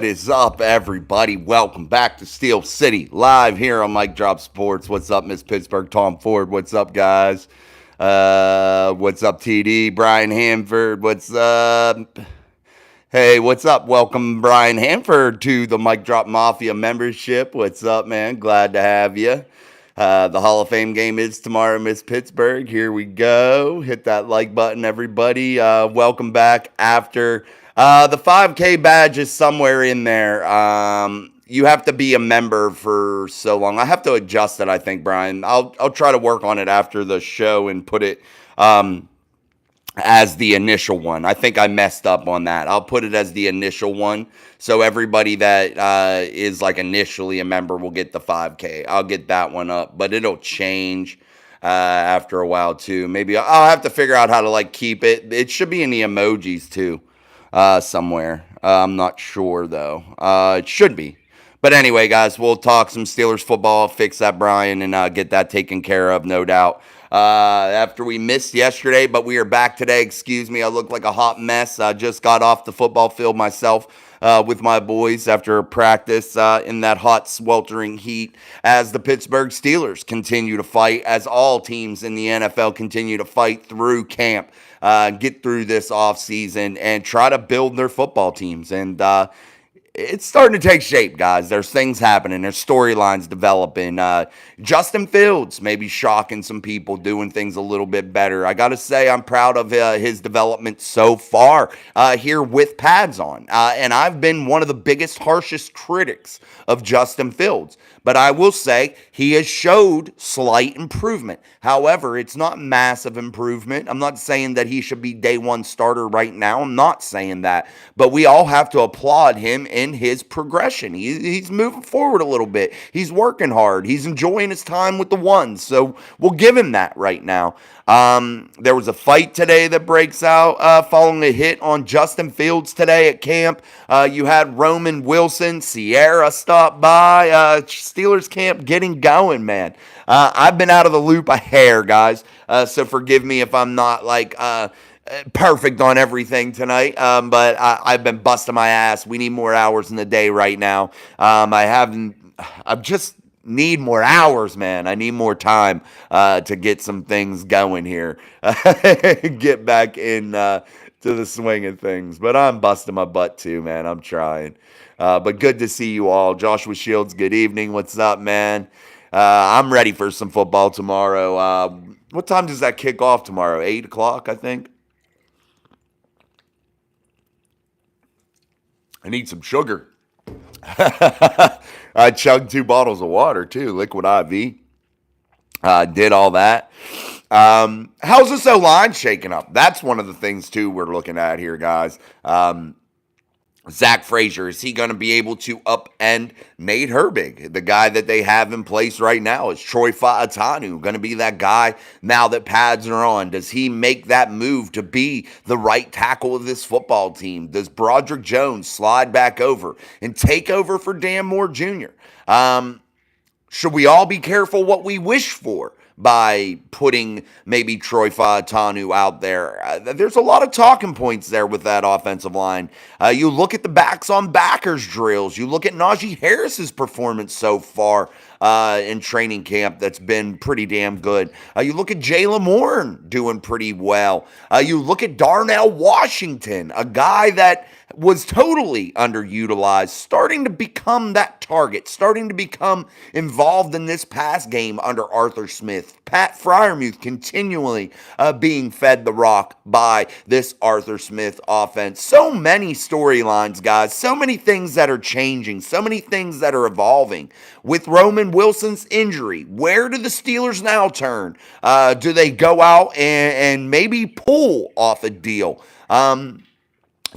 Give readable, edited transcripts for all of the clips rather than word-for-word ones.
What is up, everybody? Welcome back to Steel City, live here on Mike Drop Sports. What's up, Miss Pittsburgh? Tom Ford. What's up, guys? What's up, TD? Brian Hanford. What's up? Hey, what's up? Welcome, Brian Hanford, to the Mike Drop Mafia membership. What's up, man? Glad to have you. The Hall of Fame game is tomorrow, Miss Pittsburgh. Here we go. Hit that like button, everybody. Welcome back after the 5K badge is somewhere in there. You have to be a member for so long. I have to adjust it, I think, Brian. I'll try to work on it after the show and put it as the initial one. I think I messed up on that. I'll put it as the initial one. So everybody that is like initially a member will get the 5K. I'll get that one up, but it'll change after a while too. Maybe I'll have to figure out how to like keep it. It should be in the emojis too, somewhere. I'm not sure though. It should be. But anyway, guys, we'll talk some Steelers football, fix that, Brian, and get that taken care of, no doubt. After we missed yesterday, but we are back today. Excuse me, I look like a hot mess. I just got off the football field myself with my boys after practice in that hot, sweltering heat as the Pittsburgh Steelers continue to fight, as all teams in the NFL continue to fight through camp, get through this offseason, and try to build their football teams. And it's starting to take shape, guys. There's things happening. There's storylines developing. Justin Fields maybe shocking some people, doing things a little bit better. I got to say, I'm proud of his development so far here with pads on. And I've been one of the biggest, harshest critics of Justin Fields. But I will say he has showed slight improvement. However, it's not massive improvement. I'm not saying that he should be day one starter right now. I'm not saying that. But we all have to applaud him in his progression. He's moving forward a little bit. He's working hard. He's enjoying his time with the ones. So we'll give him that right now. There was a fight today that breaks out following a hit on Justin Fields today at camp. You had Roman Wilson, Sierra stop by. Steelers camp getting going, man. I've been out of the loop a hair, guys. So forgive me if I'm not like perfect on everything tonight, but I've been busting my ass. We need more hours in the day right now. I'm just need more hours, man. I need more time to get some things going here. Get back in to the swing of things. But I'm busting my butt too, man. I'm trying. But good to see you all. Joshua Shields, good evening. What's up, man? I'm ready for some football tomorrow. What time does that kick off tomorrow? 8 o'clock, I think. I need some sugar. I chugged 2 bottles of water too, liquid IV. Did all that. How's this O-line shaking up? That's one of the things too we're looking at here, guys. Zach Frazier, is he going to be able to upend Nate Herbig? The guy that they have in place right now is Troy Fautanu, going to be that guy now that pads are on. Does he make that move to be the right tackle of this football team? Does Broderick Jones slide back over and take over for Dan Moore Jr.? Should we all be careful what we wish for by putting maybe Troy Fautanu out there? There's a lot of talking points there with that offensive line. You look at the backs on backers drills. You look at Najee Harris's performance so far in training camp that's been pretty damn good. You look at Jaylen Warren doing pretty well. You look at Darnell Washington, a guy that was totally underutilized, starting to become that target, starting to become involved in this pass game under Arthur Smith. Pat Freiermuth continually being fed the rock by this Arthur Smith offense. So many storylines, guys. So many things that are changing. So many things that are evolving. With Roman Wilson's injury, where do the Steelers now turn? Do they go out and maybe pull off a deal?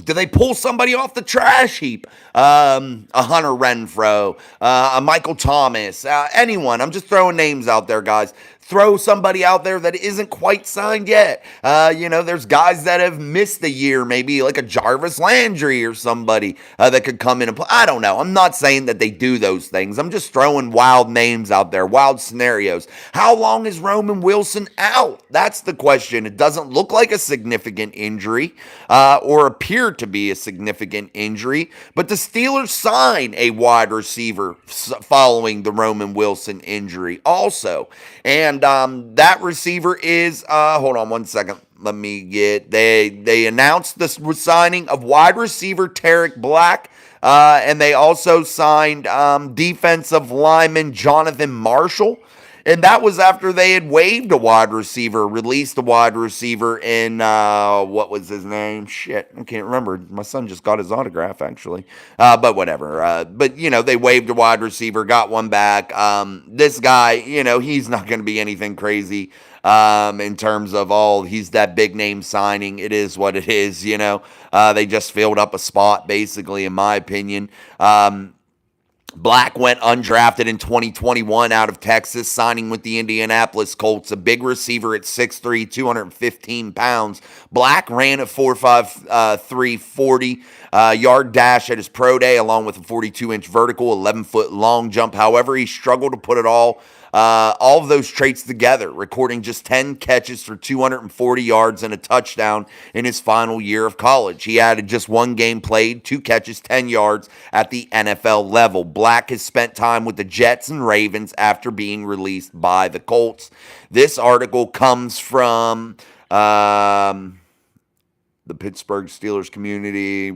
Do they pull somebody off the trash heap? A Hunter Renfrow, a Michael Thomas, anyone. I'm just throwing names out there, guys. throw somebody out there that isn't quite signed yet. There's guys that have missed a year, maybe like a Jarvis Landry or somebody that could come in and play. I don't know. I'm not saying that they do those things. I'm just throwing wild names out there, wild scenarios. How long is Roman Wilson out? That's the question. It doesn't look like a significant injury or appear to be a significant injury, but the Steelers sign a wide receiver following the Roman Wilson injury also. And that receiver is, hold on one second. Let me get, they announced the signing of wide receiver Tarek Black. And they also signed defensive lineman Jonathan Marshall. And that was after they had waived a wide receiver, released a wide receiver in, what was his name? Shit, I can't remember. My son just got his autograph, actually. But whatever. But they waived a wide receiver, got one back. This guy, he's not going to be anything crazy in terms of, he's that big name signing. It is what it is, They just filled up a spot, basically, in my opinion. Black went undrafted in 2021 out of Texas, signing with the Indianapolis Colts, a big receiver at 6'3", 215 pounds. Black ran at 4.5, 340 yard dash at his pro day, along with a 42-inch vertical, 11-foot long jump. However, he struggled to put it all of those traits together, recording just 10 catches for 240 yards and a touchdown in his final year of college. He added just one game played, 2 catches, 10 yards at the NFL level. Black has spent time with the Jets and Ravens after being released by the Colts. This article comes from the Pittsburgh Steelers community.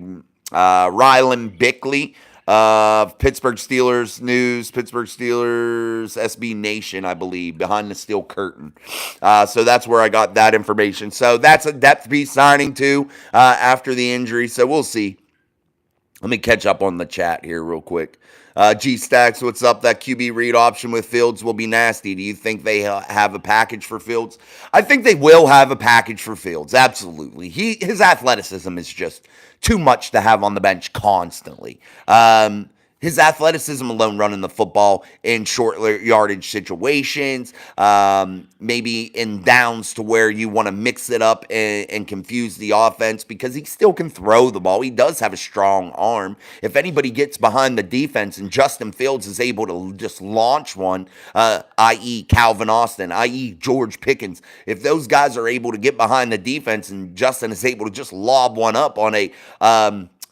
Rylan Bickley of Pittsburgh Steelers News, Pittsburgh Steelers, SB Nation, I believe, behind the steel curtain. So that's where I got that information. So that's a depth piece signing too after the injury. So we'll see. Let me catch up on the chat here real quick. G-Stacks, what's up? That QB read option with Fields will be nasty. Do you think they have a package for Fields? I think they will have a package for Fields. Absolutely. His athleticism is just too much to have on the bench constantly. His athleticism alone running the football in short yardage situations, maybe in downs to where you want to mix it up and confuse the offense, because he still can throw the ball. He does have a strong arm. If anybody gets behind the defense and Justin Fields is able to just launch one, i.e. Calvin Austin, i.e. George Pickens, if those guys are able to get behind the defense and Justin is able to just lob one up on a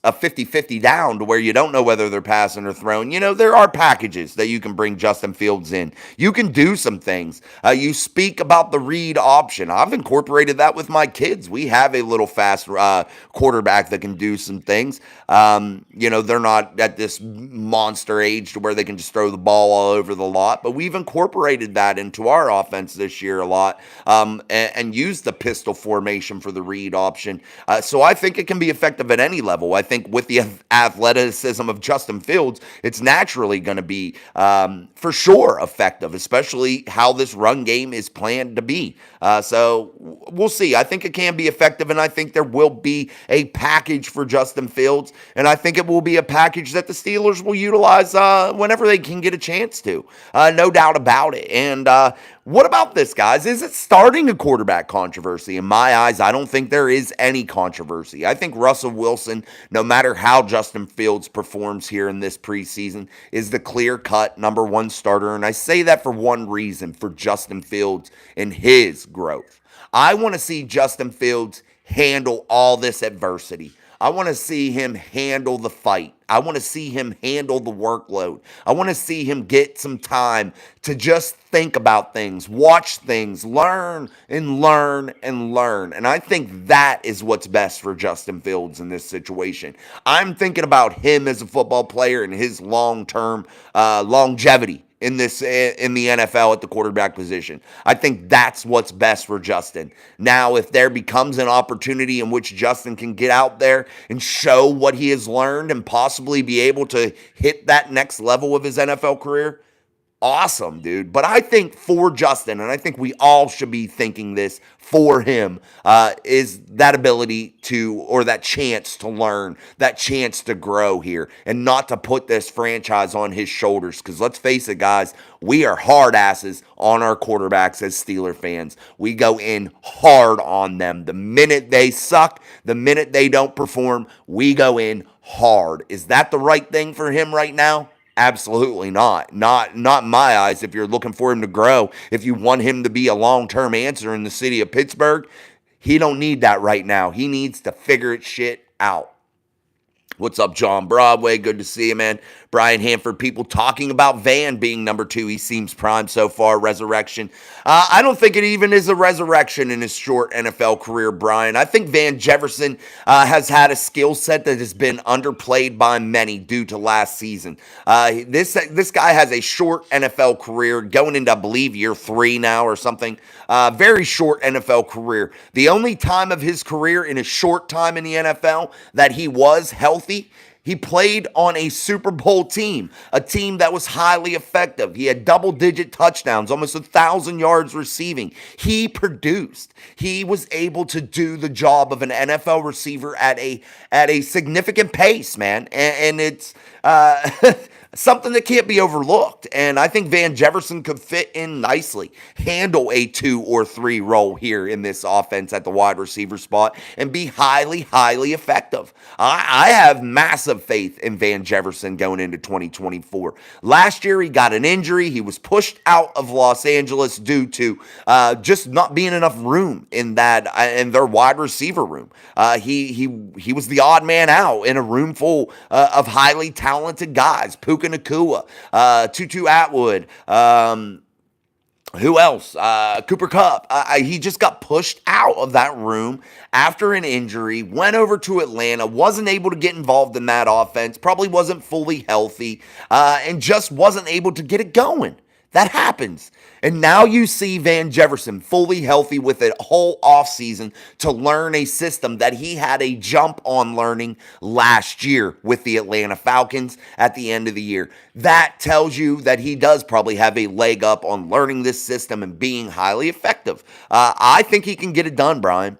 50-50 down to where you don't know whether they're passing or throwing. There are packages that you can bring Justin Fields in. You can do some things. You speak about the read option. I've incorporated that with my kids. We have a little fast quarterback that can do some things. They're not at this monster age to where they can just throw the ball all over the lot, but we've incorporated that into our offense this year a lot and used the pistol formation for the read option. So I think it can be effective at any level. I think with the athleticism of Justin Fields, it's naturally going to be for sure effective, especially how this run game is planned to be. So we'll see. I think it can be effective, and I think there will be a package for Justin Fields, and I think it will be a package that the Steelers will utilize whenever they can get a chance to. No doubt about it. And what about this, guys? Is it starting a quarterback controversy? In my eyes, I don't think there is any controversy. I think Russell Wilson, no matter how Justin Fields performs here in this preseason, is the clear-cut number one starter. And I say that for one reason, for Justin Fields and his growth. I want to see Justin Fields handle all this adversity. I want to see him handle the fight. I want to see him handle the workload. I want to see him get some time to just think about things, watch things, learn and learn and learn. And I think that is what's best for Justin Fields in this situation. I'm thinking about him as a football player and his long-term longevity in the NFL at the quarterback position. I think that's what's best for Justin. Now, if there becomes an opportunity in which Justin can get out there and show what he has learned and possibly be able to hit that next level of his NFL career, awesome, dude. But I think for Justin, and I think we all should be thinking this for him, is that ability to, or that chance to learn, that chance to grow here, and not to put this franchise on his shoulders. Because let's face it, guys, we are hard asses on our quarterbacks as Steeler fans. We go in hard on them. The minute they suck, the minute they don't perform, we go in hard. Is that the right thing for him right now? Absolutely not. Not in my eyes. If you're looking for him to grow, if you want him to be a long-term answer in the city of Pittsburgh, he don't need that right now. He needs to figure it shit out. What's up, John Broadway? Good to see you, man. Brian Hanford, people talking about Van being number 2. He seems prime so far. Resurrection. I don't think it even is a resurrection in his short NFL career, Brian. I think Van Jefferson has had a skill set that has been underplayed by many due to last season. This guy has a short NFL career going into, I believe, year 3 now or something. Very short NFL career. The only time of his career in a short time in the NFL that he was healthy, he played on a Super Bowl team, a team that was highly effective. He had double-digit touchdowns, almost 1,000 yards receiving. He produced. He was able to do the job of an NFL receiver at a significant pace, man. And it's something that can't be overlooked. And I think Van Jefferson could fit in nicely, handle a 2 or 3 role here in this offense at the wide receiver spot, and be highly, highly effective. I have massive faith in Van Jefferson going into 2024. Last year, he got an injury. He was pushed out of Los Angeles due to just not being enough room in their wide receiver room. He was the odd man out in a room full of highly talented guys. Puka Nacua, Tutu Atwood, who else? Cooper Kupp. He just got pushed out of that room after an injury, went over to Atlanta, wasn't able to get involved in that offense, probably wasn't fully healthy, and just wasn't able to get it going. That happens. And now you see Van Jefferson fully healthy with a whole offseason to learn a system that he had a jump on learning last year with the Atlanta Falcons at the end of the year. That tells you that he does probably have a leg up on learning this system and being highly effective. I think he can get it done, Brian.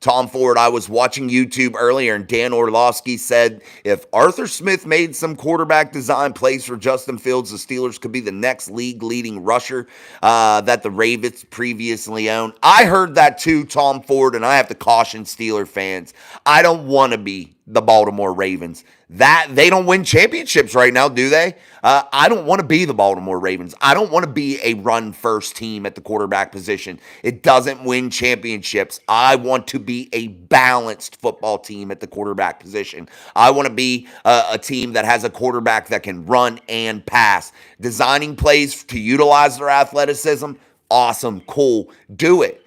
Tom Ford, I was watching YouTube earlier, and Dan Orlovsky said if Arthur Smith made some quarterback design plays for Justin Fields, the Steelers could be the next league-leading rusher that the Ravens previously owned. I heard that too, Tom Ford, and I have to caution Steeler fans. I don't want to be the Baltimore Ravens. That they don't win championships right now, do they? I don't want to be the Baltimore Ravens. I don't want to be a run-first team at the quarterback position. It doesn't win championships. I want to be a balanced football team at the quarterback position. I want to be a team that has a quarterback that can run and pass. Designing plays to utilize their athleticism, awesome, cool, do it.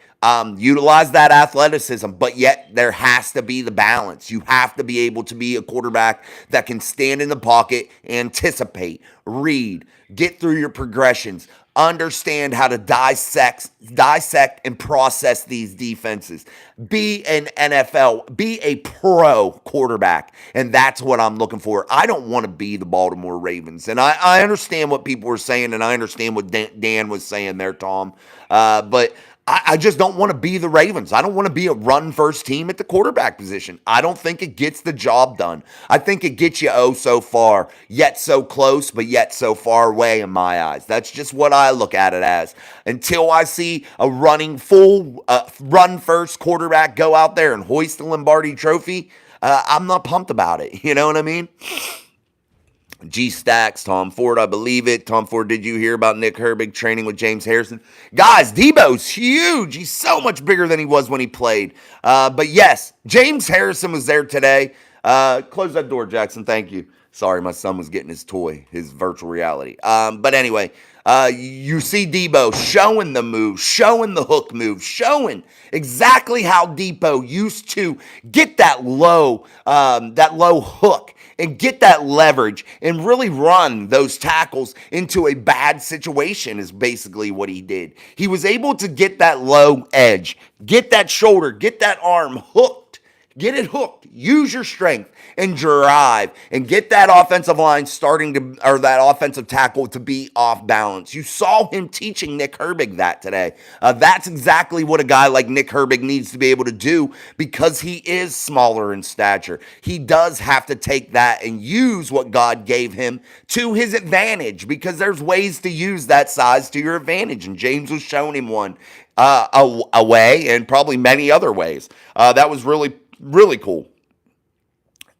Utilize that athleticism, but yet there has to be the balance. You have to be able to be a quarterback that can stand in the pocket, anticipate, read, get through your progressions, understand how to dissect and process these defenses. Be an NFL, be a pro quarterback, and that's what I'm looking for. I don't want to be the Baltimore Ravens, and I understand what people were saying, and I understand what Dan was saying there, Tom, but I just don't want to be the Ravens. I don't want to be a run-first team at the quarterback position. I don't think it gets the job done. I think it gets you so far, yet so close, but yet so far away in my eyes. That's just what I look at it as. Until I see a run-first quarterback go out there and hoist the Lombardi Trophy, I'm not pumped about it. You know what I mean? G Stacks, Tom Ford, I believe it. Tom Ford, did you hear about Nick Herbig training with James Harrison? Guys, Debo's huge. He's so much bigger than he was when he played. But yes, James Harrison was there today. Close that door, Jackson. Thank you. Sorry, my son was getting his toy, his virtual reality. But anyway, you see Debo showing the move, showing the hook move, showing exactly how Debo used to get that low hook and get that leverage and really run those tackles into a bad situation is basically what he did. He was able to get that low edge, get that shoulder, get that arm hooked, Get it hooked. Use your strength and drive and get that offensive line or that offensive tackle to be off balance. You saw him teaching Nick Herbig that today. That's exactly what a guy like Nick Herbig needs to be able to do because he is smaller in stature. He does have to take that and use what God gave him to his advantage because there's ways to use that size to your advantage. And James was showing him one a way and probably many other ways. That was really cool.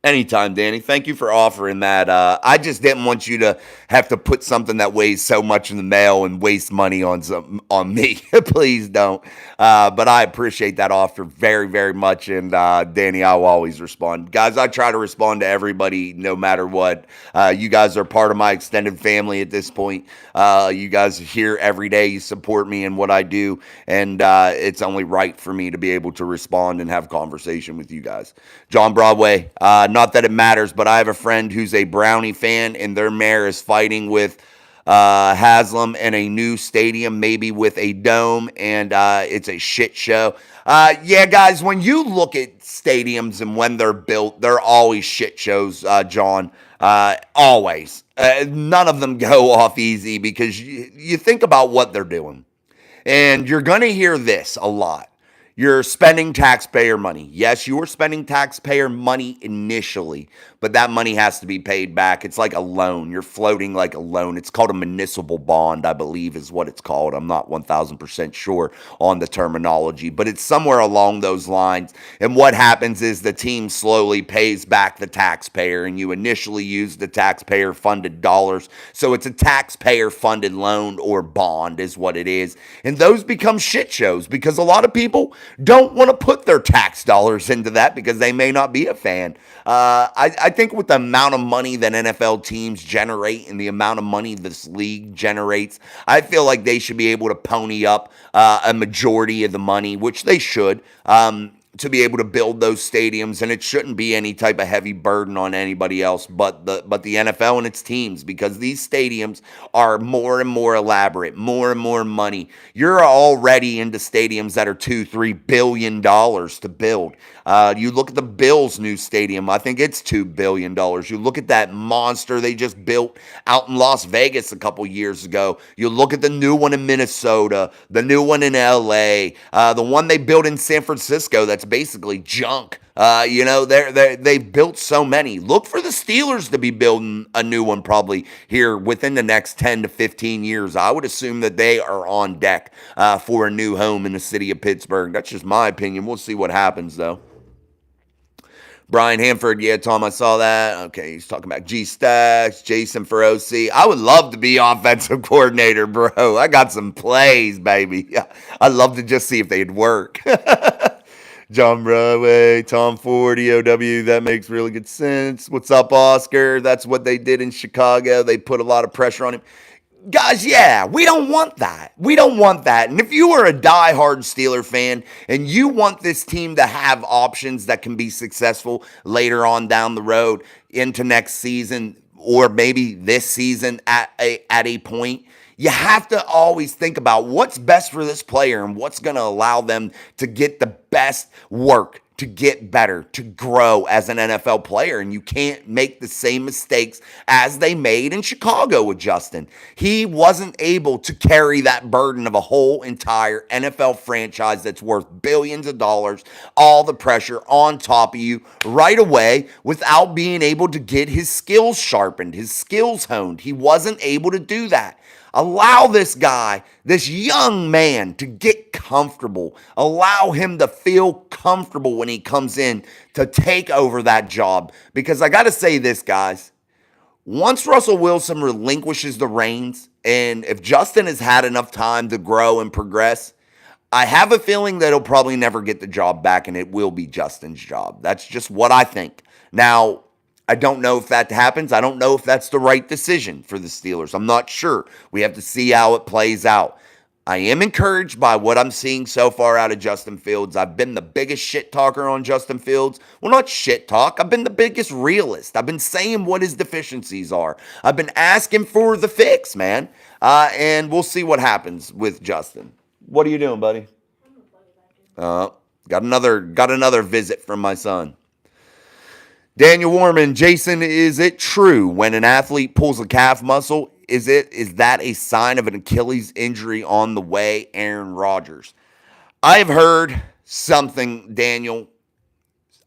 Anytime, Danny. Thank you for offering that. I just didn't want you to have to put something that weighs so much in the mail and waste money on me. Please don't. But I appreciate that offer very, very much. And Danny, I will always respond. Guys, I try to respond to everybody no matter what. You guys are part of my extended family at this point. You guys are here every day. You support me in what I do. And it's only right for me to be able to respond and have conversation with you guys. John Broadway, not that it matters, but I have a friend who's a Brownie fan, and their mayor is fighting with Haslam in a new stadium, maybe with a dome, and it's a shit show. Yeah, guys, when you look at stadiums and when they're built, they're always shit shows, John. Always. None of them go off easy because you think about what they're doing. And you're going to hear this a lot. You're spending taxpayer money. Yes, you are spending taxpayer money initially, but that money has to be paid back. It's like a loan. You're floating like a loan. It's called a municipal bond, I believe is what it's called. I'm not 1,000% sure on the terminology, but it's somewhere along those lines. And what happens is the team slowly pays back the taxpayer, and you initially use the taxpayer-funded dollars. So it's a taxpayer-funded loan or bond is what it is. And those become shit shows because a lot of people don't want to put their tax dollars into that because they may not be a fan. I think with the amount of money that NFL teams generate and the amount of money this league generates, I feel like they should be able to pony up a majority of the money, which they should, to be able to build those stadiums, and it shouldn't be any type of heavy burden on anybody else but the NFL and its teams, because these stadiums are more and more elaborate, more and more money. You're already into stadiums that are $2-3 billion to build. You look at the Bills' new stadium, I think it's $2 billion. You look at that monster they just built out in Las Vegas a couple years ago. You look at the new one in Minnesota, the new one in LA, the one they built in San Francisco that's basically junk. They've built so many. Look for the Steelers to be building a new one probably here within the next 10 to 15 years. I would assume that they are on deck for a new home in the city of Pittsburgh. That's just my opinion. We'll see what happens, though. Brian Hanford, yeah, Tom, I saw that. Okay, he's talking about G-Stacks, Jason for OC. I would love to be offensive coordinator, bro. I got some plays, baby. I'd love to just see if they'd work. John Broadway, Tom Ford, EOW, that makes really good sense. What's up, Oscar? That's what they did in Chicago. They put a lot of pressure on him. Guys, yeah, we don't want that. We don't want that. And if you are a diehard Steeler fan and you want this team to have options that can be successful later on down the road into next season or maybe this season at a point, you have to always think about what's best for this player and what's going to allow them to get the best work, to get better, to grow as an NFL player. And you can't make the same mistakes as they made in Chicago with Justin. He wasn't able to carry that burden of a whole entire NFL franchise that's worth billions of dollars, all the pressure on top of you right away without being able to get his skills sharpened, his skills honed. He wasn't able to do that. Allow this guy, this young man, to get comfortable. Allow him to feel comfortable when he comes in to take over that job. Because I got to say this, guys. Once Russell Wilson relinquishes the reins, and if Justin has had enough time to grow and progress, I have a feeling that he'll probably never get the job back, and it will be Justin's job. That's just what I think. Now, I don't know if that happens. I don't know if that's the right decision for the Steelers. I'm not sure. We have to see how it plays out. I am encouraged by what I'm seeing so far out of Justin Fields. I've been the biggest shit talker on Justin Fields. Well, not shit talk. I've been the biggest realist. I've been saying what his deficiencies are. I've been asking for the fix, man. And we'll see what happens with Justin. What are you doing, buddy? Got another visit from my son. Daniel Warman, Jason, is it true when an athlete pulls a calf muscle, is that a sign of an Achilles injury on the way? Aaron Rodgers. I've heard something, Daniel,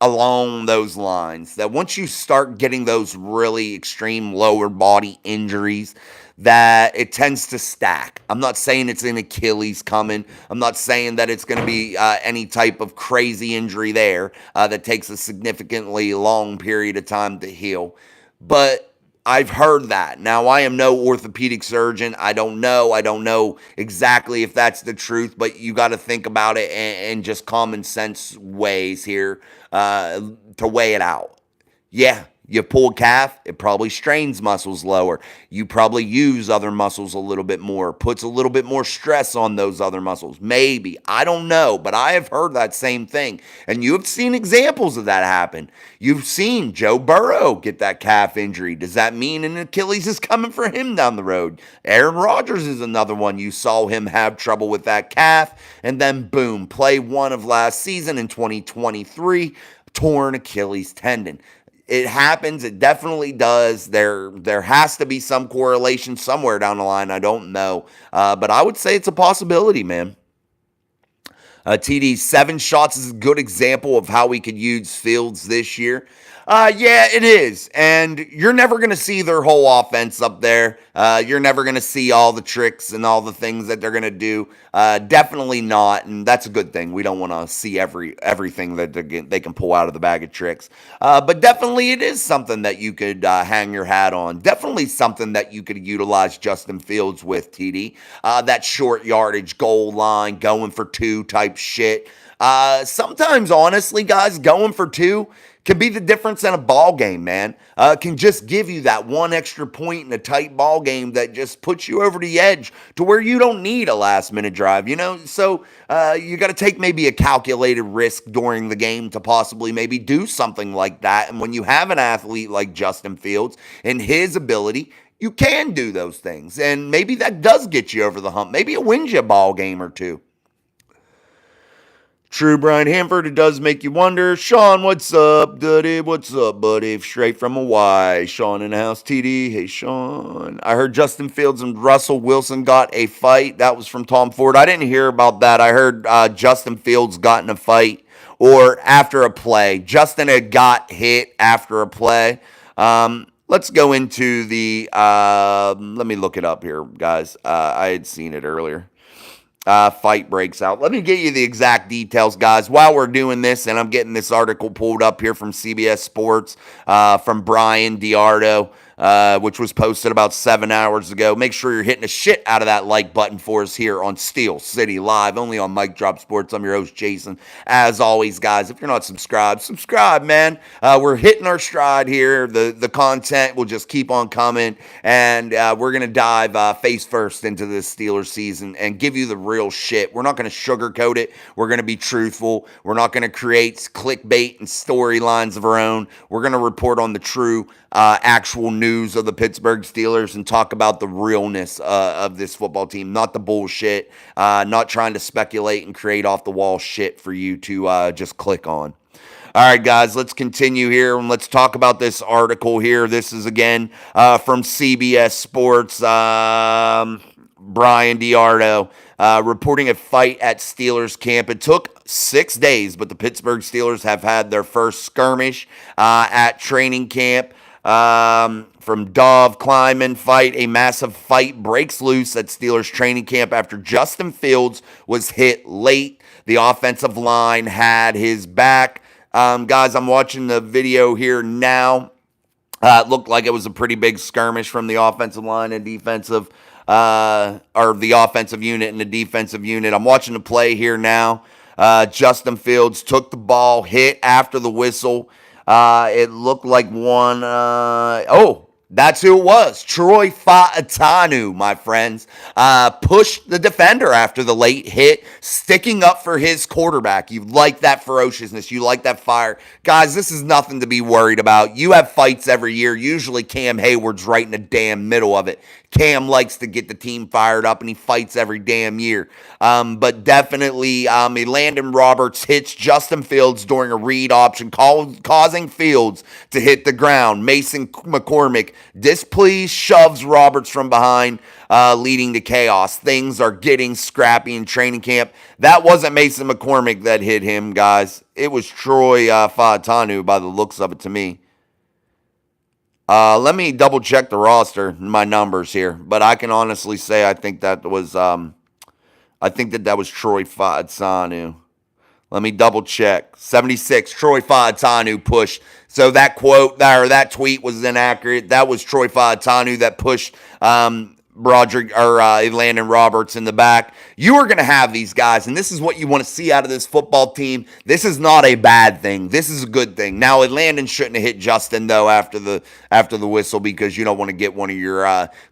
along those lines, that once you start getting those really extreme lower body injuries, that it tends to stack. I'm not saying it's an Achilles coming. I'm not saying that it's going to be any type of crazy injury there that takes a significantly long period of time to heal. But I've heard that. Now, I am no orthopedic surgeon. I don't know. I don't know exactly if that's the truth, but you got to think about it in just common sense ways here to weigh it out. Yeah, you pull a calf, it probably strains muscles lower. You probably use other muscles a little bit more, puts a little bit more stress on those other muscles. Maybe. I don't know, but I have heard that same thing. And you have seen examples of that happen. You've seen Joe Burrow get that calf injury. Does that mean an Achilles is coming for him down the road? Aaron Rodgers is another one. You saw him have trouble with that calf, and then boom, play one of last season in 2023, torn Achilles tendon. It happens. It definitely does. There has to be some correlation somewhere down the line. I don't know. But I would say it's a possibility, man. TD, 7 shots is a good example of how we could use Fields this year. Yeah, it is. And you're never going to see their whole offense up there. You're never going to see all the tricks and all the things that they're going to do. Definitely not. And that's a good thing. We don't want to see everything that they can pull out of the bag of tricks. But definitely it is something that you could hang your hat on. Definitely something that you could utilize Justin Fields with, TD. That short yardage goal line, going for 2 type shit. Sometimes, honestly, guys, going for 2 can be the difference in a ball game, man. Can just give you that one extra point in a tight ball game that just puts you over the edge to where you don't need a last-minute drive, you know? So you got to take maybe a calculated risk during the game to possibly maybe do something like that. And when you have an athlete like Justin Fields and his ability, you can do those things. And maybe that does get you over the hump. Maybe it wins you a ball game or 2. True, Brian Hanford, it does make you wonder. Sean, what's up, Duddy? What's up, buddy? Straight from Hawaii. Sean in the house, TD. Hey, Sean. I heard Justin Fields and Russell Wilson got a fight. That was from Tom Ford. I didn't hear about that. I heard Justin Fields got in a fight or after a play. Justin had got hit after a play. Let's go into the, let me look it up here, guys. I had seen it earlier. Fight breaks out. Let me get you the exact details, guys, while we're doing this, and I'm getting this article pulled up here from CBS Sports from Brian Diardo, which was posted about 7 hours ago. Make sure you're hitting the shit out of that like button for us here on Steel City Live, only on Mic Drop Sports. I'm your host, Jason. As always, guys, if you're not subscribed, subscribe, man. We're hitting our stride here. The content will just keep on coming, and we're going to dive face first into this Steelers season and give you the real shit. We're not going to sugarcoat it. We're going to be truthful. We're not going to create clickbait and storylines of our own. We're going to report on the true actual news of the Pittsburgh Steelers and talk about the realness of this football team, not the bullshit, not trying to speculate and create off-the-wall shit for you to just click on. All right, guys, let's continue here and let's talk about this article here. This is, again, from CBS Sports, Brian Diardo, reporting a fight at Steelers camp. It took 6 days, but the Pittsburgh Steelers have had their first skirmish at training camp. From Dov Kleiman fight, a massive fight breaks loose at Steelers training camp after Justin Fields was hit late. The offensive line had his back. Guys, I'm watching the video here now. It looked like it was a pretty big skirmish from the offensive line and defensive, or the offensive unit and the defensive unit. I'm watching the play here now. Justin Fields took the ball, hit after the whistle. It looked like one. That's who it was. Troy Fautanu, my friends, pushed the defender after the late hit, sticking up for his quarterback. You like that ferociousness. You like that fire. Guys, this is nothing to be worried about. You have fights every year. Usually Cam Hayward's right in the damn middle of it. Cam likes to get the team fired up, and he fights every damn year. But definitely, Landon Roberts hits Justin Fields during a read option, causing Fields to hit the ground. Mason McCormick displeased, shoves Roberts from behind, leading to chaos. Things are getting scrappy in training camp. That wasn't Mason McCormick that hit him, guys. It was Troy Fautanu by the looks of it to me. Let me double check the roster, my numbers here, but I can honestly say I think that was Troy Fautanu. Let me double check. 76, Troy Fautanu pushed. So that quote or that tweet was inaccurate. That was Troy Fautanu that pushed Landon Roberts in the back. You are going to have these guys, and this is what you want to see out of this football team. This is not a bad thing. This is a good thing. Now, Landon shouldn't have hit Justin, though, after the whistle, because you don't want to get one of your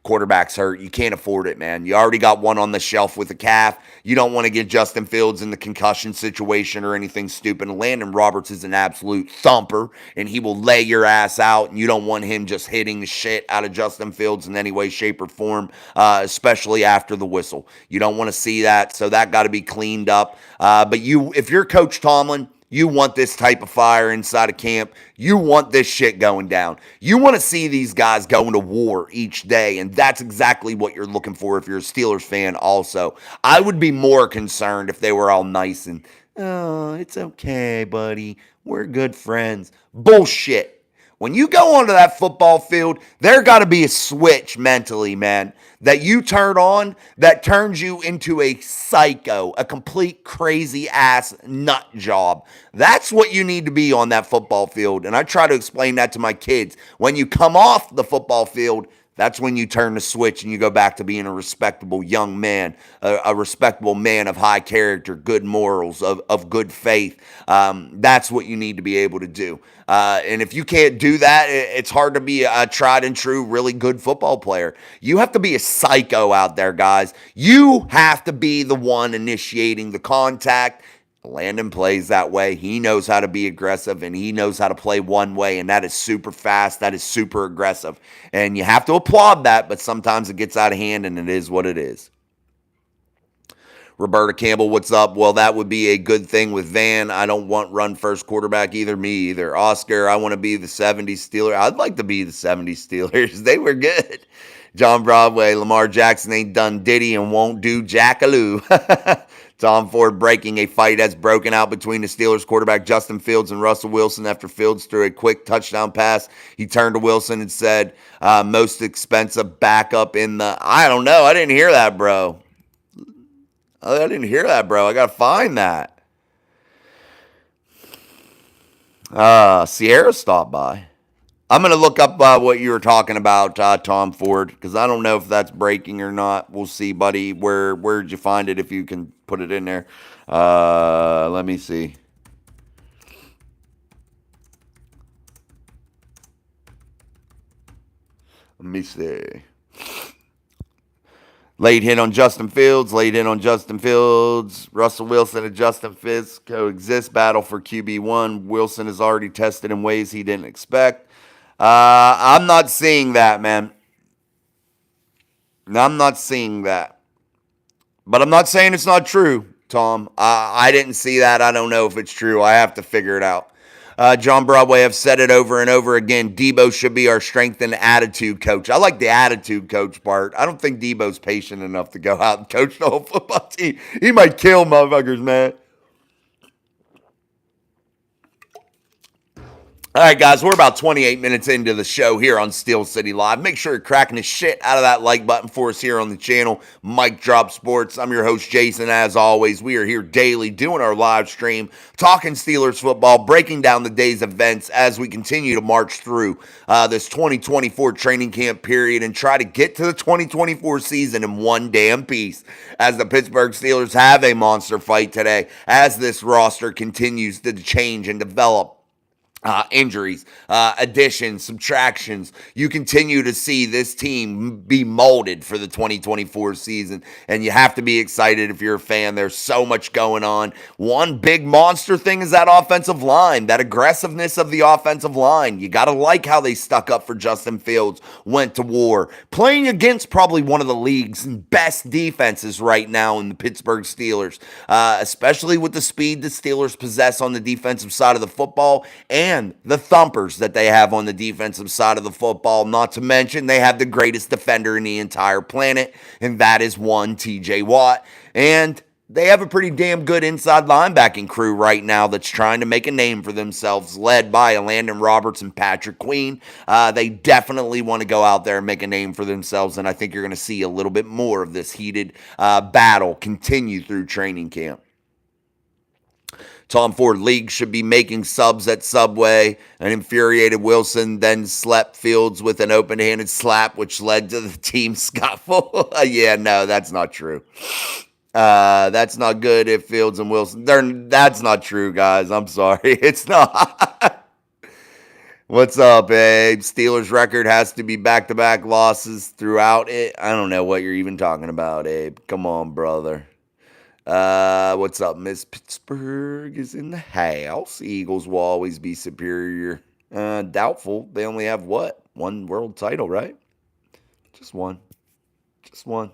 quarterbacks hurt. You can't afford it, man. You already got one on the shelf with a calf. You don't want to get Justin Fields in the concussion situation or anything stupid. Landon Roberts is an absolute thumper, and he will lay your ass out, and you don't want him just hitting the shit out of Justin Fields in any way, shape, or form, especially after the whistle. You don't want to see that, so that got to be cleaned up. But if you're Coach Tomlin, you want this type of fire inside of camp. You want this shit going down. You want to see these guys going to war each day, and that's exactly what you're looking for if you're a Steelers fan also. I would be more concerned if they were all nice and, oh, it's okay, buddy. We're good friends. Bullshit. When you go onto that football field, there got to be a switch mentally, man, that you turn on that turns you into a psycho, a complete crazy ass nut job. That's what you need to be on that football field. And I try to explain that to my kids. When you come off the football field, that's when you turn the switch and you go back to being a respectable young man, a respectable man of high character, good morals, of good faith. That's what you need to be able to do. And if you can't do that, it's hard to be a tried and true, really good football player. You have to be a psycho out there, guys. You have to be the one initiating the contact. Landon plays that way. He knows how to be aggressive, and he knows how to play one way, and that is super fast. That is super aggressive. And you have to applaud that, but sometimes it gets out of hand, and it is what it is. Roberta Campbell, what's up? Well, that would be a good thing with Van. I don't want run first quarterback either. Me either. Oscar, I want to be the 70s Steelers. I'd like to be the 70s Steelers. They were good. John Broadway, Lamar Jackson ain't done Diddy and won't do Jackaloo. Tom Ford breaking. A fight has broken out between the Steelers quarterback Justin Fields and Russell Wilson after Fields threw a quick touchdown pass. He turned to Wilson and said, most expensive backup in the... I don't know. I didn't hear that, bro. I got to find that. Sierra stopped by. I'm going to look up what you were talking about, Tom Ford, because I don't know if that's breaking or not. We'll see, buddy. Where'd you find it, if you can put it in there? Let me see. Late hit on Justin Fields. Russell Wilson and Justin Fields coexist. Battle for QB1. Wilson is already tested in ways he didn't expect. I'm not seeing that, man. I'm not seeing that. But I'm not saying it's not true, Tom. I didn't see that. I don't know if it's true. I have to figure it out. John Broadway, I've said it over and over again. Debo should be our strength and attitude coach. I like the attitude coach part. I don't think Debo's patient enough to go out and coach the whole football team. He might kill motherfuckers, man. All right, guys, we're about 28 minutes into the show here on Steel City Live. Make sure you're cracking the shit out of that like button for us here on the channel, Mike Drop Sports. I'm your host, Jason. As always, we are here daily doing our live stream, talking Steelers football, breaking down the day's events as we continue to march through this 2024 training camp period and try to get to the 2024 season in one damn piece, as the Pittsburgh Steelers have a monster fight today as this roster continues to change and develop injuries, additions, subtractions, you continue to see this team be molded for the 2024 season. And you have to be excited if you're a fan. There's so much going on. One big monster thing is that offensive line, that aggressiveness of the offensive line. You got to like how they stuck up for Justin Fields, went to war, playing against probably one of the league's best defenses right now in the Pittsburgh Steelers, especially with the speed the Steelers possess on the defensive side of the football and the thumpers that they have on the defensive side of the football. Not to mention, they have the greatest defender in the entire planet, and that is one TJ Watt. And they have a pretty damn good inside linebacking crew right now that's trying to make a name for themselves, led by Landon Roberts and Patrick Queen. They definitely want to go out there and make a name for themselves, and I think you're going to see a little bit more of this heated battle continue through training camp. Tom Ford League should be making subs at Subway. An infuriated Wilson then slapped Fields with an open-handed slap, which led to the team scuffle. Yeah, no, that's not true. That's not good if Fields and Wilson. That's not true, guys. I'm sorry. It's not. What's up, Abe? Steelers record has to be back-to-back losses throughout it. I don't know what you're even talking about, Abe. Come on, brother. What's up? Miss Pittsburgh is in the house. Eagles will always be superior. Doubtful. They only have what? One world title, right? Just one. Just one.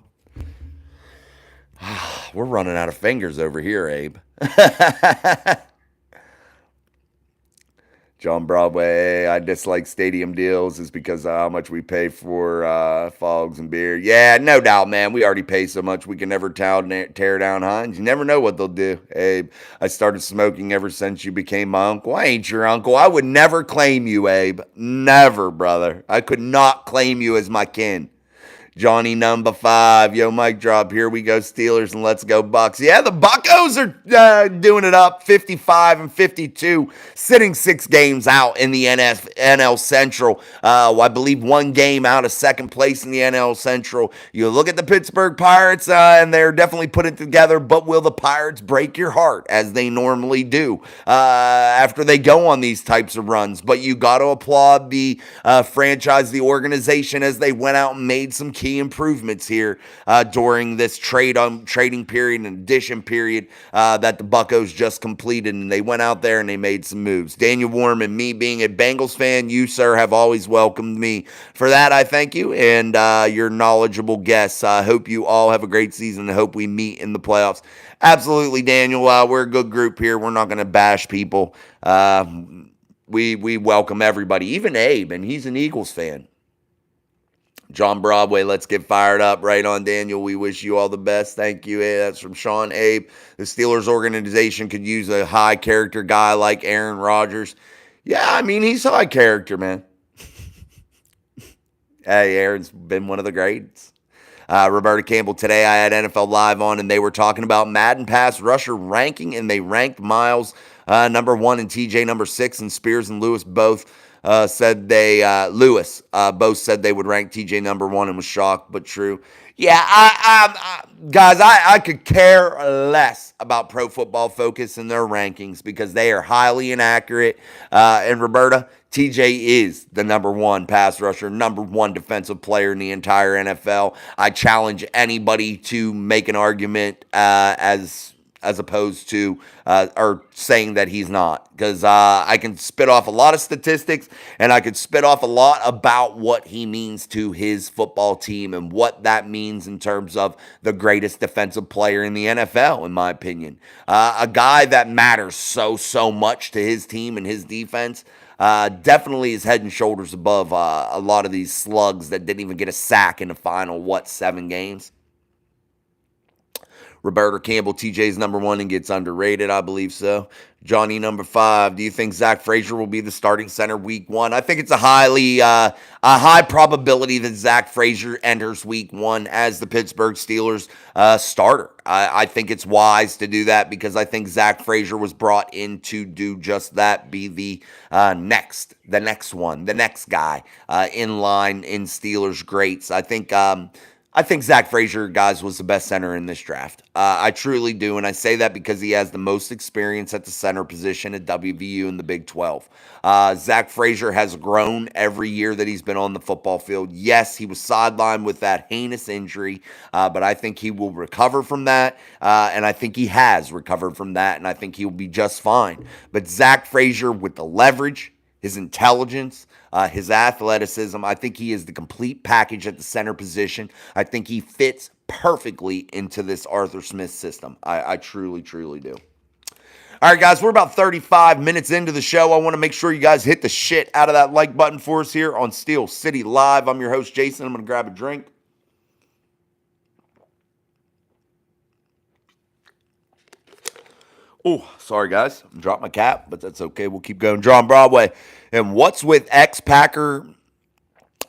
We're running out of fingers over here, Abe. John Broadway, I dislike stadium deals is because of how much we pay for fogs and beer. Yeah, no doubt, man. We already pay so much we can never tear down Heinz. You never know what they'll do. Abe, I started smoking ever since you became my uncle. I ain't your uncle. I would never claim you, Abe. Never, brother. I could not claim you as my kin. Johnny number 5. Yo, mic drop. Here we go, Steelers, and let's go Bucks. Yeah, the Buccos are doing it up, 55-52, sitting 6 games out in the NL Central. I believe 1 game out of second place in the NL Central. You look at the Pittsburgh Pirates, and they're definitely putting it together, but will the Pirates break your heart, as they normally do, after they go on these types of runs? But you got to applaud the franchise, the organization, as they went out and made some key improvements here during this trading period and addition period that the Buccos just completed, and they went out there and they made some moves. Daniel Warm, and me being a Bengals fan, you, sir, have always welcomed me. For that, I thank you, and your knowledgeable guests. I hope you all have a great season. I hope we meet in the playoffs. Absolutely, Daniel. We're a good group here. We're not going to bash people. We welcome everybody, even Abe, and he's an Eagles fan. John Broadway, let's get fired up. Right on, Daniel. We wish you all the best. Thank you. That's from Sean Abe. The Steelers organization could use a high character guy like Aaron Rodgers. Yeah, I mean, he's high character, man. Hey, Aaron's been one of the greats. Roberta Campbell, today I had NFL Live on, and they were talking about Madden pass rusher ranking, and they ranked Miles number 1 and TJ number 6, and Spears and Lewis both said they both said they would rank TJ number 1, and was shocked but true. Yeah, guys, I could care less about Pro Football Focus and their rankings because they are highly inaccurate. And Roberta, TJ is the number 1 pass rusher, number 1 defensive player in the entire NFL. I challenge anybody to make an argument as opposed to or saying that he's not, because I can spit off a lot of statistics, and I could spit off a lot about what he means to his football team and what that means in terms of the greatest defensive player in the NFL, in my opinion. A guy that matters so much to his team and his defense. Definitely is head and shoulders above a lot of these slugs that didn't even get a sack in the final, 7 games. Roberta Campbell, TJ's number 1 and gets underrated. I believe so. Johnny number 5. Do you think Zach Frazier will be the starting center week 1? I think it's a high probability that Zach Frazier enters week 1 as the Pittsburgh Steelers starter. I think it's wise to do that because I think Zach Frazier was brought in to do just that, be the next guy in line in Steelers greats. I think I think Zach Frazier, guys, was the best center in this draft. I truly do, and I say that because he has the most experience at the center position at WVU in the Big 12. Zach Frazier has grown every year that he's been on the football field. Yes, he was sidelined with that heinous injury, but I think he will recover from that, and I think he has recovered from that, and I think he'll be just fine. But Zach Frazier, with the leverage, his intelligence, his athleticism. I think he is the complete package at the center position. I think he fits perfectly into this Arthur Smith system. I truly, truly do. All right, guys, we're about 35 minutes into the show. I want to make sure you guys hit the shit out of that like button for us here on Steel City Live. I'm your host, Jason. I'm going to grab a drink. Oh, sorry, guys. Dropped my cap, but that's okay. We'll keep going. John Broadway. And what's with ex-Packer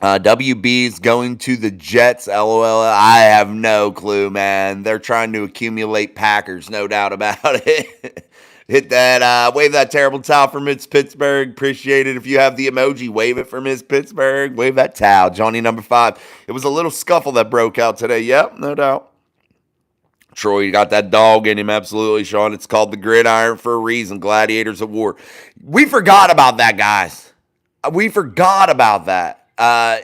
WB's going to the Jets? LOL. I have no clue, man. They're trying to accumulate Packers, no doubt about it. Hit that, wave that terrible towel for Miss Pittsburgh. Appreciate it. If you have the emoji, wave it for Miss Pittsburgh. Wave that towel. Johnny number 5. It was a little scuffle that broke out today. Yep, no doubt. Troy, you got that dog in him, absolutely, Sean. It's called the gridiron for a reason. Gladiators of war. We forgot about that, guys. We forgot about that.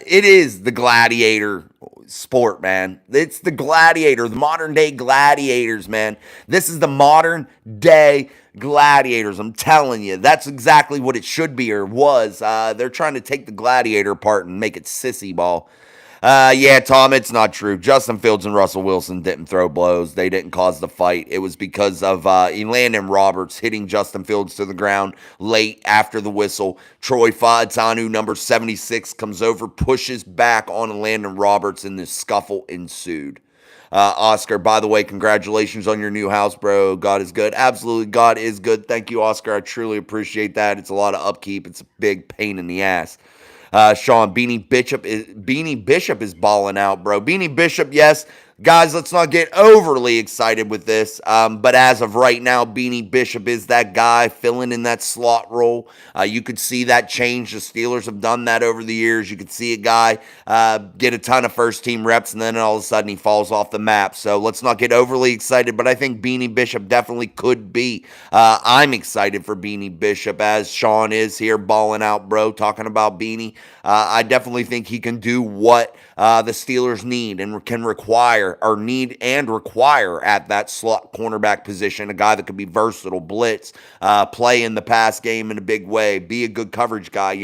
It is the gladiator sport, man. It's the gladiator, the modern day gladiators, man. This is the modern day gladiators. I'm telling you, that's exactly what it should be or was. They're trying to take the gladiator part and make it sissy ball. Yeah, Tom, it's not true. Justin Fields and Russell Wilson didn't throw blows. They didn't cause the fight. It was because of Elandon Roberts hitting Justin Fields to the ground late after the whistle. Troy Fautanu, number 76, comes over, pushes back on Elandon Roberts, and the scuffle ensued. Oscar, by the way, congratulations on your new house, bro. God is good. Absolutely, God is good. Thank you, Oscar. I truly appreciate that. It's a lot of upkeep. It's a big pain in the ass. Sean, Beanie Bishop is balling out, bro. Beanie Bishop, yes. Guys, let's not get overly excited with this. But as of right now, Beanie Bishop is that guy filling in that slot role. You could see that change. The Steelers have done that over the years. You could see a guy get a ton of first-team reps, and then all of a sudden he falls off the map. So let's not get overly excited, but I think Beanie Bishop definitely could be. I'm excited for Beanie Bishop, as Sean is here balling out, bro, talking about Beanie. I definitely think he can do what the Steelers need and can require at that slot cornerback position, a guy that could be versatile, blitz, play in the pass game in a big way, be a good coverage guy,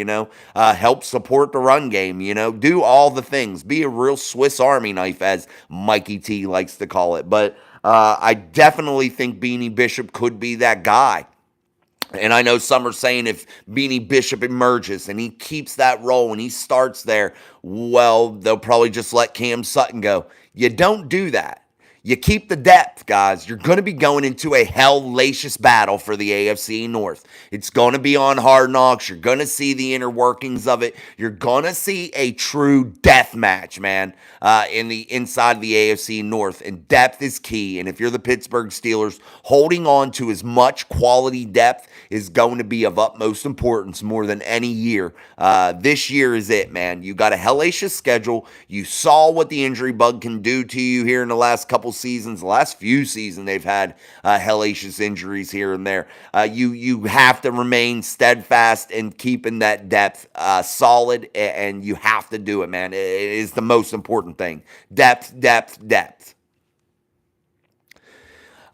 help support the run game, do all the things, be a real Swiss Army knife, as Mikey T likes to call it. But I definitely think Beanie Bishop could be that guy. And I know some are saying if Beanie Bishop emerges and he keeps that role and he starts there, well, they'll probably just let Cam Sutton go. You don't do that. You keep the depth, guys. You're going to be going into a hellacious battle for the AFC North. It's going to be on Hard Knocks. You're going to see the inner workings of it. You're going to see a true death match, man, in the inside of the AFC North. And depth is key. And if you're the Pittsburgh Steelers, holding on to as much quality depth is going to be of utmost importance more than any year. This year is it, man. You got a hellacious schedule. You saw what the injury bug can do to you here in the last couple seasons. The last few seasons they've had hellacious injuries here and there. You have to remain steadfast in keeping that depth solid, and you have to do it, man. It is the most important thing. Depth, depth, depth.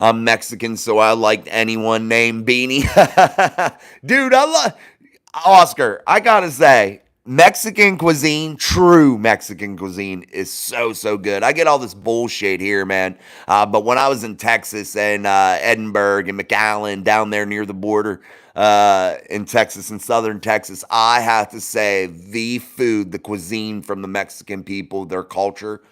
I'm Mexican, so I liked anyone named Beanie. Dude, I love Oscar. I gotta say, Mexican cuisine, true Mexican cuisine, is so good. I get all this bullshit here, man. But when I was in Texas and Edinburgh and McAllen, down there near the border in Texas and southern Texas, I have to say the food, the cuisine from the Mexican people, their culture,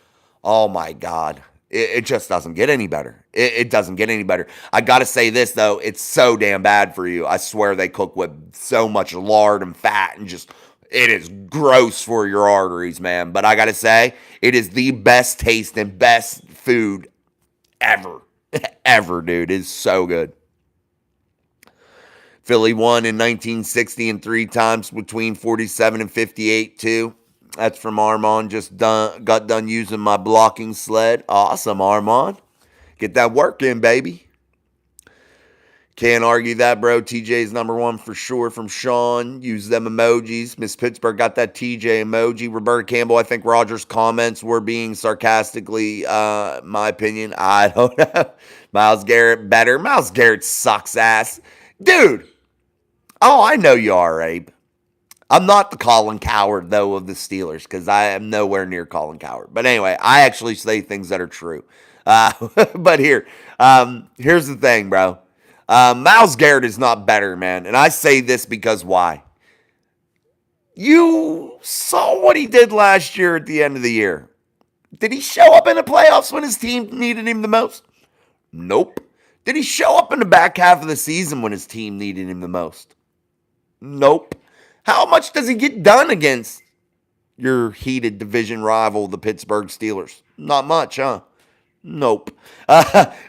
oh my God. It just doesn't get any better. It doesn't get any better. I got to say this, though. It's so damn bad for you. I swear they cook with so much lard and fat and just, it is gross for your arteries, man. But I got to say, it is the best taste and best food ever. Ever, dude. It's so good. Philly won in 1960 and 3 times between 47 and 58, too. That's from Armand. Got done using my blocking sled. Awesome, Armand. Get that work in, baby. Can't argue that, bro. TJ's number one for sure from Sean. Use them emojis. Miss Pittsburgh got that TJ emoji. Roberta Campbell, I think Roger's comments were being sarcastically, my opinion. I don't know. Myles Garrett better. Myles Garrett sucks ass. Dude. Oh, I know you are, Abe. I'm not the Colin Coward, though, of the Steelers, because I am nowhere near Colin Coward. But anyway, I actually say things that are true. But here's the thing, bro. Myles Garrett is not better, man. And I say this because why? You saw what he did last year at the end of the year. Did he show up in the playoffs when his team needed him the most? Nope. Did he show up in the back half of the season when his team needed him the most? Nope. How much does he get done against your heated division rival, the Pittsburgh Steelers? Not much, huh? Nope.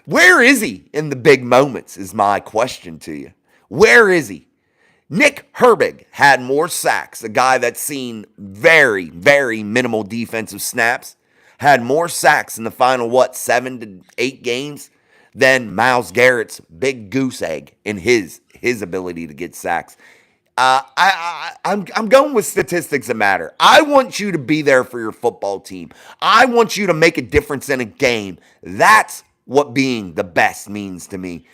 Where is he in the big moments is my question to you. Where is he? Nick Herbig had more sacks, a guy that's seen very, very minimal defensive snaps, had more sacks in the final, 7 to 8 games than Myles Garrett's big goose egg in his ability to get sacks. I'm going with statistics that matter. I want you to be there for your football team. I want you to make a difference in a game. That's what being the best means to me.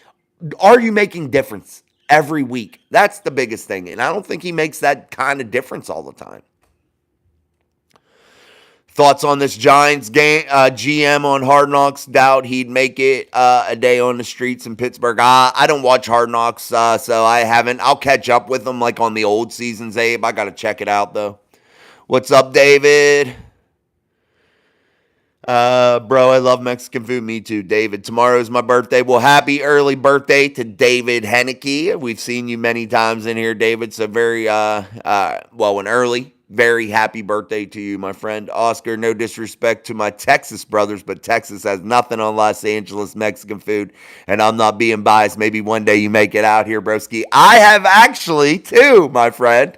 Are you making difference every week? That's the biggest thing. And I don't think he makes that kind of difference all the time. Thoughts on this Giants game? GM on Hard Knocks. Doubt he'd make it a day on the streets in Pittsburgh. I don't watch Hard Knocks, so I haven't. I'll catch up with them like on the old seasons, Abe. I got to check it out, though. What's up, David? Bro, I love Mexican food. Me too, David. Tomorrow's my birthday. Well, happy early birthday to David Henneke. We've seen you many times in here, David. So an early. Very happy birthday to you, my friend. Oscar, no disrespect to my Texas brothers, but Texas has nothing on Los Angeles Mexican food, and I'm not being biased. Maybe one day you make it out here, broski. I have actually, too, my friend,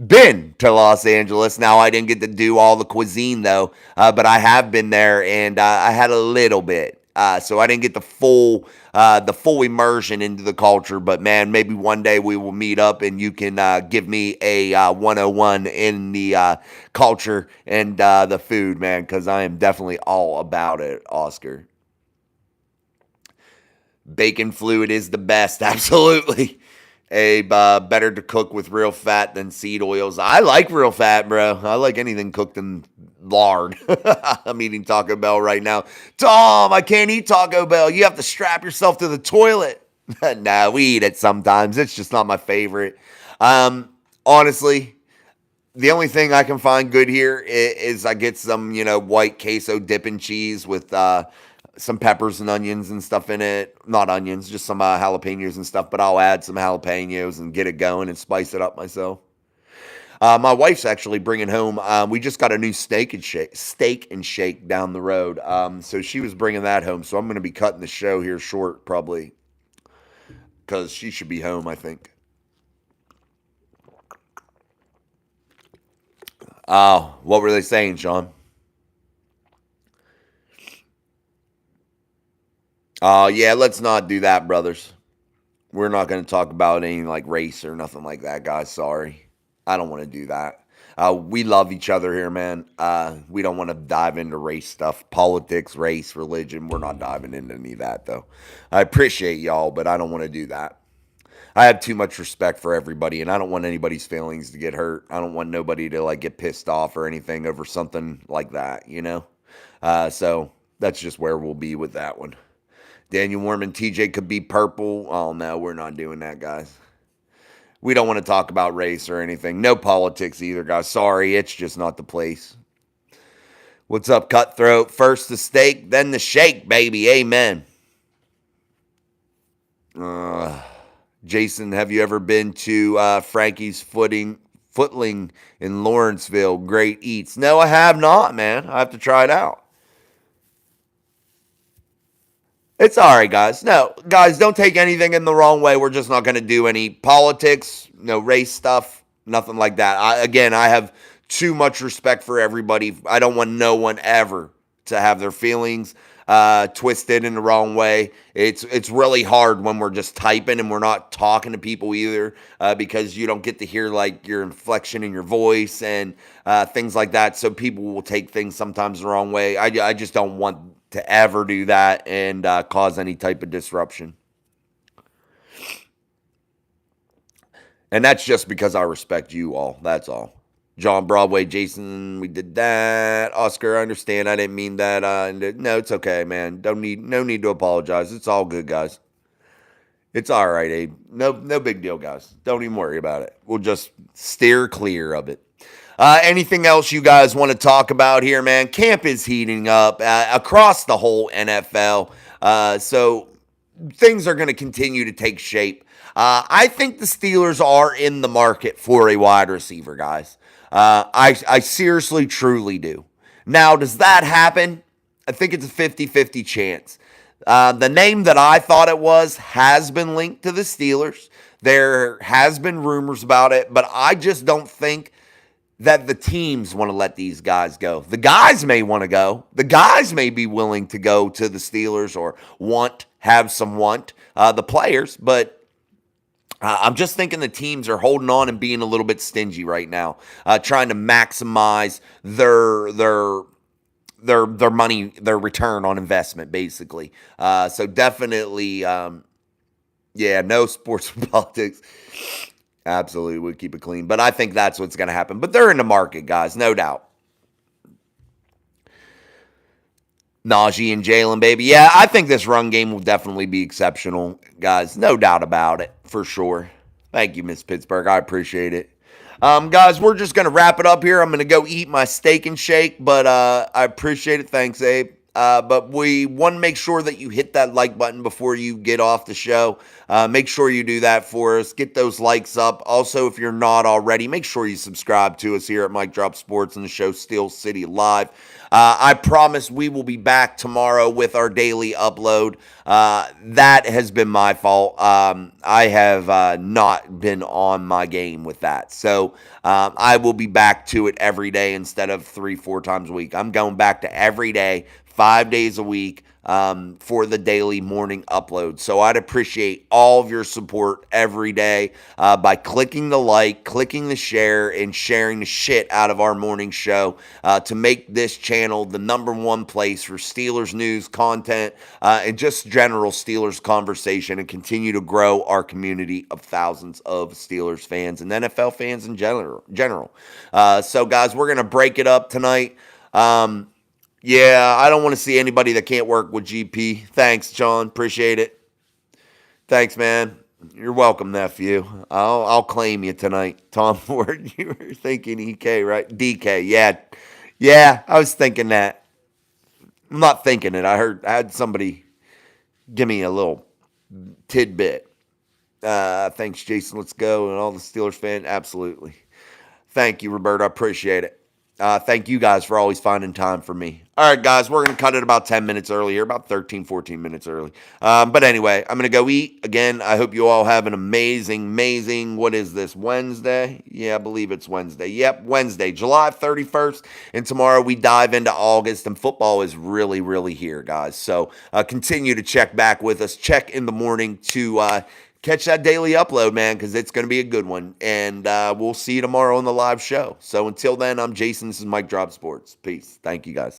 been to Los Angeles. Now, I didn't get to do all the cuisine, though, but I have been there, and I had a little bit. So I didn't get the full immersion into the culture, but man, maybe one day we will meet up and you can give me a 101 in the culture and the food, man, because I am definitely all about it, Oscar. Bacon fluid is the best, absolutely. Abe, better to cook with real fat than seed oils. I like real fat, bro. I like anything cooked in lard. I'm eating Taco Bell right now. Tom, I can't eat Taco Bell. You have to strap yourself to the toilet. Nah, we eat it sometimes. It's just not my favorite. Honestly, the only thing I can find good here is I get some, white queso dipping cheese with some peppers and onions and stuff in it. Not onions, just some jalapenos and stuff. But I'll add some jalapenos and get it going and spice it up myself. My wife's actually bringing home. We just got a new steak and shake down the road. So she was bringing that home. So I'm going to be cutting the show here short, probably, because she should be home, I think. Oh, what were they saying, Sean? Oh, yeah, let's not do that, brothers. We're not going to talk about any race or nothing like that, guys. Sorry. I don't want to do that. We love each other here, man. We don't want to dive into race stuff, politics, race, religion. We're not diving into any of that, though. I appreciate y'all, but I don't want to do that. I have too much respect for everybody, and I don't want anybody's feelings to get hurt. I don't want nobody to get pissed off or anything over something like that, So that's just where we'll be with that one. Daniel Warman, TJ could be purple. Oh, no, we're not doing that, guys. We don't want to talk about race or anything. No politics either, guys. Sorry, it's just not the place. What's up, Cutthroat? First the steak, then the shake, baby. Amen. Jason, have you ever been to Frankie's Footling in Lawrenceville? Great eats. No, I have not, man. I have to try it out. It's all right, guys. No, guys, don't take anything in the wrong way. We're just not going to do any politics, no race stuff, nothing like that. I have too much respect for everybody. I don't want no one ever to have their feelings twisted in the wrong way. It's really hard when we're just typing and we're not talking to people either, because you don't get to hear like your inflection in your voice and things like that. So people will take things sometimes the wrong way. I just don't want to ever do that and cause any type of disruption. And that's just because I respect you all. That's all. John Broadway, Jason, we did that. Oscar, I understand. I didn't mean that. No, it's okay, man. No need to apologize. It's all good, guys. It's all right, Abe. No big deal, guys. Don't even worry about it. We'll just steer clear of it. Anything else you guys want to talk about here, man? Camp is heating up across the whole NFL. So things are going to continue to take shape. I think the Steelers are in the market for a wide receiver, guys. I seriously, truly do. Now, does that happen? I think it's a 50-50 chance. The name that I thought it was has been linked to the Steelers. There has been rumors about it, but I just don't think that the teams want to let these guys go. The guys may want to go. The guys may be willing to go to the Steelers or have some want. The players, but I'm just thinking the teams are holding on and being a little bit stingy right now, trying to maximize their money, their return on investment, basically. So definitely, no sports politics. Absolutely, would keep it clean. But I think that's what's going to happen. But they're in the market, guys, no doubt. Najee and Jalen, baby. Yeah, I think this run game will definitely be exceptional, guys. No doubt about it, for sure. Thank you, Miss Pittsburgh. I appreciate it. Guys, we're just going to wrap it up here. I'm going to go eat my steak and shake, but I appreciate it. Thanks, Abe. But we want to make sure that you hit that like button before you get off the show. Make sure you do that for us. Get those likes up. Also, if you're not already, make sure you subscribe to us here at Mike Drop Sports and the show Steel City Live. I promise we will be back tomorrow with our daily upload. That has been my fault. I have not been on my game with that. So I will be back to it every day instead of 3-4 times a week. I'm going back to every day, 5 days a week, for the daily morning upload. So I'd appreciate all of your support every day by clicking the like, clicking the share, and sharing the shit out of our morning show to make this channel the #1 place for Steelers news, content, and just general Steelers conversation, and continue to grow our community of thousands of Steelers fans and NFL fans in general. So, guys, we're going to break it up tonight. Yeah, I don't want to see anybody that can't work with GP. Thanks, John. Appreciate it. Thanks, man. You're welcome, nephew. I'll claim you tonight. Tom Ford, you were thinking EK, right? DK, yeah. I was thinking that. I'm not thinking it. I had somebody give me a little tidbit. Thanks, Jason. Let's go. And all the Steelers fans, absolutely. Thank you, Roberto. I appreciate it. Thank you guys for always finding time for me. All right, guys, we're going to cut it about 10 minutes earlier, about 13, 14 minutes early. But anyway, I'm going to go eat. Again, I hope you all have an amazing, what is this, Wednesday? Yeah, I believe it's Wednesday. Yep, Wednesday, July 31st. And tomorrow we dive into August, and football is really here, guys. So continue to check back with us. Check in the morning to catch that daily upload, man, because it's going to be a good one. And we'll see you tomorrow on the live show. So until then, I'm Jason. This is Mike Drop Sports. Peace. Thank you, guys.